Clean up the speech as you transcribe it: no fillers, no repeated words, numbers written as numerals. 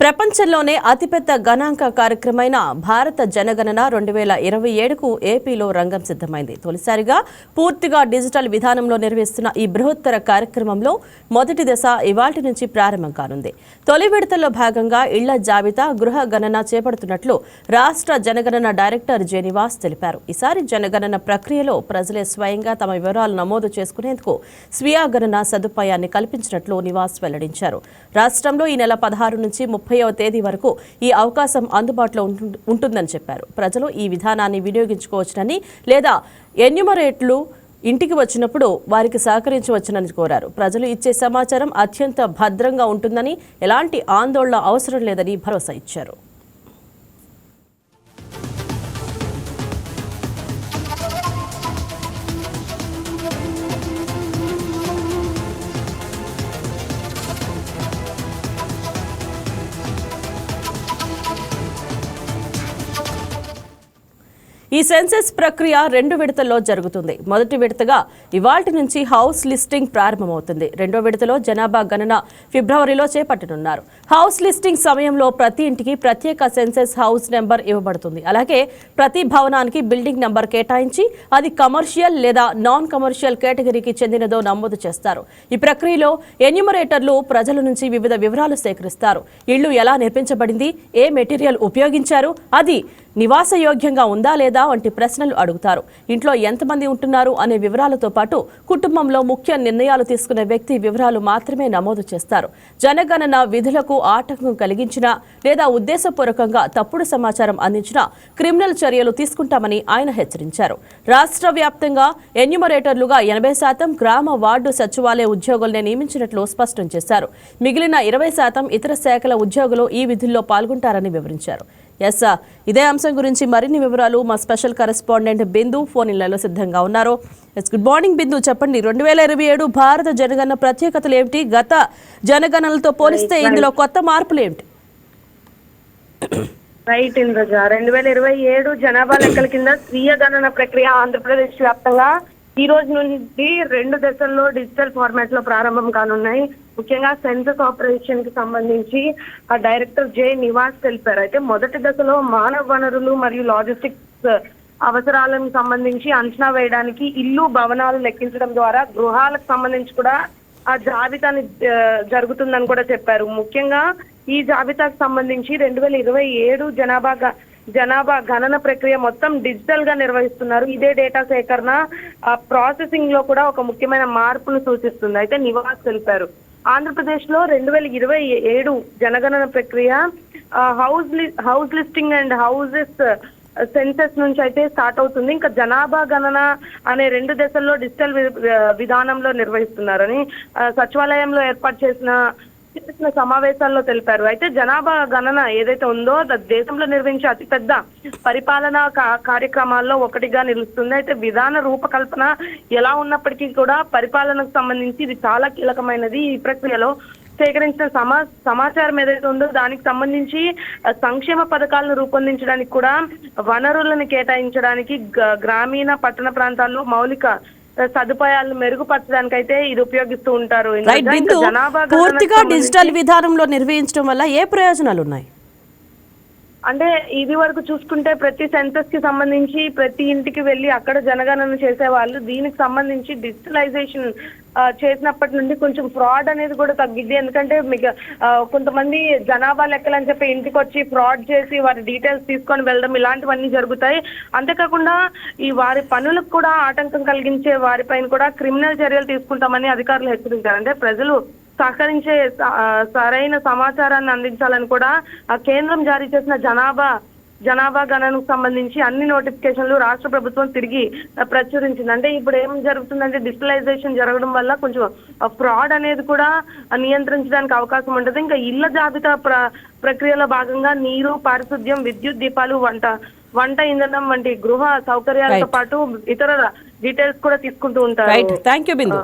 ప్రపంచంలోనే అతిపెద్ద గణాంక కార్యక్రమైన భారత జనగణన 2027కు ఏపీలో రంగం సిద్ధమైంది. తొలిసారిగా పూర్తిగా డిజిటల్ విధానంలో నిర్వహిస్తున్న ఈ బృహత్తర కార్యక్రమంలో మొదటి దశ ఇవాల్టి నుంచి ప్రారంభం కానుంది. తొలి విడతలో భాగంగా ఇళ్ల జాబితా గృహ గణన చేపడుతున్నట్లు రాష్ట్ర జనగణన డైరెక్టర్ జె నివాస్ తెలిపారు. ఈసారి జనగణన ప్రక్రియలో ప్రజలే స్వయంగా తమ వివరాలు నమోదు చేసుకునేందుకు స్వీయ గణన సదుపాయాన్ని కల్పించినట్లు నివాస్ వెల్లడించారు. రాష్ట్రంలో ఈ నెల 16 నుంచి 30వ తేదీ వరకు ఈ అవకాశం అందుబాటులో ఉంటుందని చెప్పారు. ప్రజలు ఈ విధానాన్ని వినియోగించుకోవచ్చునని లేదా ఎన్యూమరేటర్లు ఇంటికి వచ్చినప్పుడు వారికి సహకరించవచ్చునని కోరారు. ప్రజలు ఇచ్చే సమాచారం అత్యంత భద్రంగా ఉంటుందని, ఎలాంటి ఆందోళన అవసరం లేదని భరోసా ఇచ్చారు. ఈ సెన్సెస్ ప్రక్రియ 2 విడతల్లో జరుగుతుంది. మొదటి విడతగా ఇవాల్టి నుంచి హౌస్ లిస్టింగ్ ప్రారంభమవుతుంది. రెండో విడతలో జనాభా గణన ఫిబ్రవరిలో చేపట్టనున్నారు. హౌస్ లిస్టింగ్ సమయంలో ప్రతి ఇంటికి ప్రత్యేక సెన్సెస్ హౌస్ నెంబర్ ఇవ్వబడుతుంది. అలాగే ప్రతి భవనానికి బిల్డింగ్ నెంబర్ కేటాయించి అది కమర్షియల్ లేదా నాన్ కమర్షియల్ కేటగిరీకి చెందినదో నమోదు చేస్తారు. ఈ ప్రక్రియలో ఎన్యూమరేటర్లు ప్రజల నుంచి వివిధ వివరాలు సేకరిస్తారు. ఇళ్లు ఎలా నిర్మించబడింది, ఏ మెటీరియల్ ఉపయోగించారు, అది నివాసయోగ్యంగా ఉందా లేదా వంటి ప్రశ్నలు అడుగుతారు. ఇంట్లో ఎంతమంది ఉంటున్నారు అనే వివరాలతో పాటు కుటుంబంలో ముఖ్య నిర్ణయాలు తీసుకునే వ్యక్తి వివరాలు మాత్రమే నమోదు చేస్తారు. జనగణన విధులకు ఆటంకం కలిగించినా లేదా ఉద్దేశపూర్వకంగా తప్పుడు సమాచారం అందించినా క్రిమినల్ చర్యలు తీసుకుంటామని ఆయన హెచ్చరించారు. రాష్ట్ర వ్యాప్తంగా ఎన్యూమరేటర్లుగా 80% గ్రామ వార్డు సచివాలయ ఉద్యోగులనే నియమించినట్లు స్పష్టం చేశారు. మిగిలిన 20% ఇతర శాఖల ఉద్యోగులు ఈ విధుల్లో పాల్గొంటారని వివరించారు. ఇదే అంశం గురించి మరిన్ని వివరాలు మా స్పెషల్ కరెస్పాండెంట్ బిందు ఫోన్ ఇళ్లలో సిద్ధంగా ఉన్నారు. గుడ్ మార్నింగ్ బిందు, చెప్పండి. 2027 భారత జనగణన ప్రత్యేకతలు ఏమిటి? గత జనగణనలతో పోలిస్తే ఇందులో కొత్త మార్పులు ఏమిటి? రైట్ ఇంద్రజ, 2027 జనాభా లెక్కల కింద స్వీయ గణన ప్రక్రియ ఆంధ్రప్రదేశ్ వ్యాప్తంగా ఈ రోజు నుండి 2 దశల్లో డిజిటల్ ఫార్మాట్ లో ప్రారంభం కానున్నాయి. ముఖ్యంగా సెన్సస్ ఆపరేషన్ కి సంబంధించి ఆ డైరెక్టర్ జె నివాస్ తెలిపారు. అయితే మొదటి దశలో మానవ వనరులు మరియు లాజిస్టిక్స్ అవసరాలకు సంబంధించి అంచనా వేయడానికి ఇల్లు భవనాలు లెక్కించడం ద్వారా గృహాలకు సంబంధించి కూడా ఆ జాబితాని జరుగుతుందని కూడా చెప్పారు. ముఖ్యంగా ఈ జాబితాకు సంబంధించి 2027 జనాభా గణన ప్రక్రియ మొత్తం డిజిటల్ గా నిర్వహిస్తున్నారు. ఇదే డేటా సేకరణ ప్రాసెసింగ్ లో కూడా ఒక ముఖ్యమైన మార్పును సూచిస్తుంది. అయితే నివాస్ తెలిపారు, ఆంధ్రప్రదేశ్ లో 2027 జనగణన ప్రక్రియ house listing and houses census నుంచి అయితే స్టార్ట్ అవుతుంది. ఇంకా జనాభా గణన అనే 2 దశల్లో డిజిటల్ విధానంలో నిర్వహిస్తున్నారని సచివాలయంలో ఏర్పాటు చేసిన సమావేశాల్లో తెలిపారు. అయితే జనాభా గణన ఏదైతే ఉందో దేశంలో నిర్వహించే అతిపెద్ద పరిపాలనా కార్యక్రమాల్లో ఒకటిగా నిలుస్తుంది. అయితే విధాన రూపకల్పన ఎలా ఉన్నప్పటికీ కూడా పరిపాలనకు సంబంధించి ఇది చాలా కీలకమైనది. ఈ ప్రక్రియలో సేకరించిన సమాచారం ఏదైతే ఉందో దానికి సంబంధించి సంక్షేమ పథకాలను రూపొందించడానికి కూడా వనరులను కేటాయించడానికి గ్రామీణ పట్టణ ప్రాంతాల్లో మౌలిక సదుపాయాలను మెరుగుపరచడానికి అయితే ఇది ఉపయోగిస్తూ ఉంటారు. పూర్తిగా డిజిటల్ విధానంలో నిర్వహించడం వల్ల ఏ ప్రయోజనాలు ఉన్నాయి? అంటే ఇది వరకు చూసుకుంటే ప్రతి సెన్సస్ కి సంబంధించి ప్రతి ఇంటికి వెళ్ళి అక్కడ జనగణన చేసేవాళ్ళు. దీనికి సంబంధించి డిజిటలైజేషన్ చేసినప్పటి నుండి కొంచెం ఫ్రాడ్ అనేది కూడా తగ్గిద్ది. ఎందుకంటే మీకు కొంతమంది జనాభా లెక్కలు అని చెప్పి ఇంటికి వచ్చి ఫ్రాడ్ చేసి వారి డీటెయిల్స్ తీసుకొని వెళ్ళడం ఇలాంటివన్నీ జరుగుతాయి. అంతేకాకుండా ఈ వారి పనులకు కూడా ఆటంకం కలిగించే వారిపైన కూడా క్రిమినల్ చర్యలు తీసుకుంటామని అధికారులు హెచ్చరించారు. అంటే ప్రజలు సహకరించే సరైన సమాచారాన్ని అందించాలని కూడా కేంద్రం జారీ చేసిన జనాభా గణనకు సంబంధించి అన్ని నోటిఫికేషన్లు రాష్ట్ర ప్రభుత్వం తిరిగి ప్రచురించింది. అంటే ఇప్పుడు ఏం జరుగుతుందంటే డిజిటలైజేషన్ జరగడం వల్ల కొంచెం ఫ్రాడ్ అనేది కూడా నియంత్రించడానికి అవకాశం ఉంటుంది. ఇంకా ఇళ్ల జాబితా ప్రక్రియలో భాగంగా నీరు, పారిశుద్ధ్యం, విద్యుత్ దీపాలు, వంట ఇంధనం వంటి గృహ సౌకర్యాలతో పాటు ఇతర డీటెయిల్స్ కూడా తీసుకుంటూ ఉంటారు. థాంక్యూ బిందు.